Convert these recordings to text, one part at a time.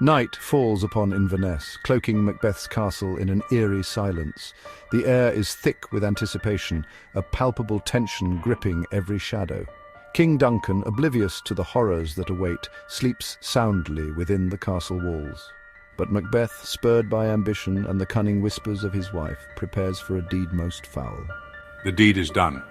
Night falls upon Inverness, cloaking Macbeth's castle in an eerie silence. The air is thick with anticipation, a palpable tension gripping every shadow. King Duncan, oblivious to the horrors that await, sleeps soundly within the castle walls. But Macbeth, spurred by ambition and the cunning whispers of his wife, prepares for a deed most foul. The deed is done.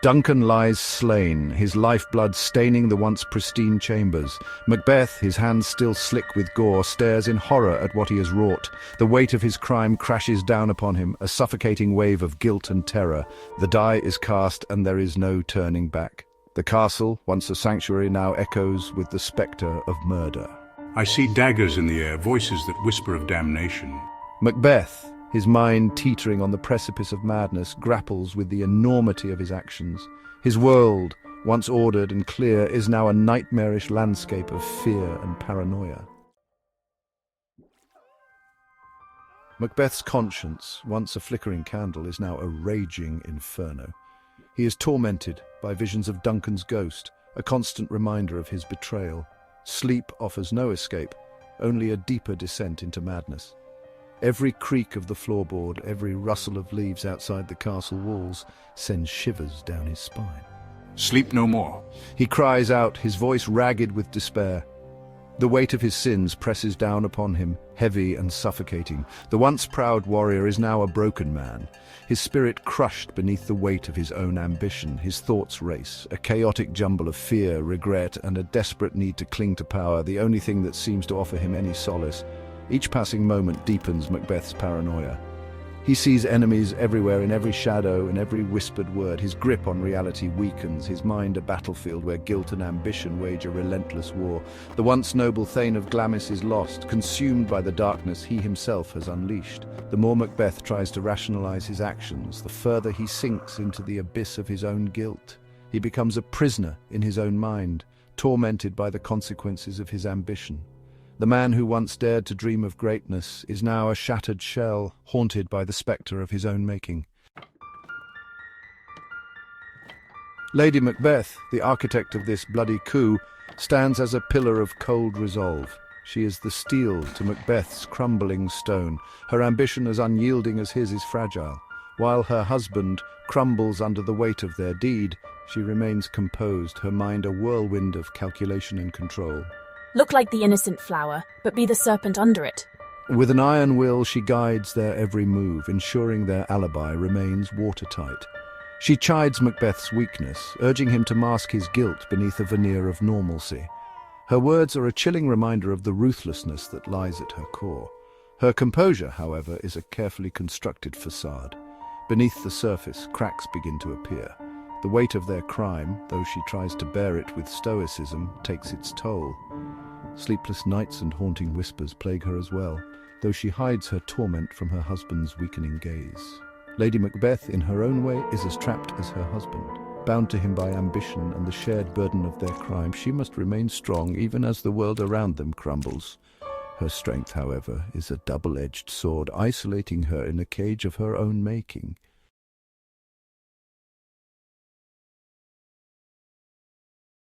Duncan lies slain, his lifeblood staining the once pristine chambers. Macbeth, his hands still slick with gore, stares in horror at what he has wrought. The weight of his crime crashes down upon him, a suffocating wave of guilt and terror. The die is cast and there is no turning back. The castle, once a sanctuary, now echoes with the spectre of murder. I see daggers in the air, voices that whisper of damnation. Macbeth, his mind teetering on the precipice of madness, grapples with the enormity of his actions. His world, once ordered and clear, is now a nightmarish landscape of fear and paranoia. Macbeth's conscience, once a flickering candle, is now a raging inferno. He is tormented by visions of Duncan's ghost, a constant reminder of his betrayal. Sleep offers no escape, only a deeper descent into madness. Every creak of the floorboard, every rustle of leaves outside the castle walls sends shivers down his spine. Sleep no more. He cries out, his voice ragged with despair. The weight of his sins presses down upon him, heavy and suffocating. The once proud warrior is now a broken man, his spirit crushed beneath the weight of his own ambition. His thoughts race, a chaotic jumble of fear, regret, and a desperate need to cling to power, the only thing that seems to offer him any solace. Each passing moment deepens Macbeth's paranoia. He sees enemies everywhere, in every shadow, in every whispered word. His grip on reality weakens, his mind a battlefield where guilt and ambition wage a relentless war. The once noble Thane of Glamis is lost, consumed by the darkness he himself has unleashed. The more Macbeth tries to rationalize his actions, the further he sinks into the abyss of his own guilt. He becomes a prisoner in his own mind, tormented by the consequences of his ambition. The man who once dared to dream of greatness is now a shattered shell, haunted by the spectre of his own making. Lady Macbeth, the architect of this bloody coup, stands as a pillar of cold resolve. She is the steel to Macbeth's crumbling stone. Her ambition, as unyielding as his, is fragile. While her husband crumbles under the weight of their deed, she remains composed, her mind a whirlwind of calculation and control. Look like the innocent flower, but be the serpent under it. With an iron will, she guides their every move, ensuring their alibi remains watertight. She chides Macbeth's weakness, urging him to mask his guilt beneath a veneer of normalcy. Her words are a chilling reminder of the ruthlessness that lies at her core. Her composure, however, is a carefully constructed facade. Beneath the surface, cracks begin to appear. The weight of their crime, though she tries to bear it with stoicism, takes its toll. Sleepless nights and haunting whispers plague her as well, though she hides her torment from her husband's weakening gaze. Lady Macbeth, in her own way, is as trapped as her husband. Bound to him by ambition and the shared burden of their crime, she must remain strong even as the world around them crumbles. Her strength, however, is a double-edged sword, isolating her in a cage of her own making.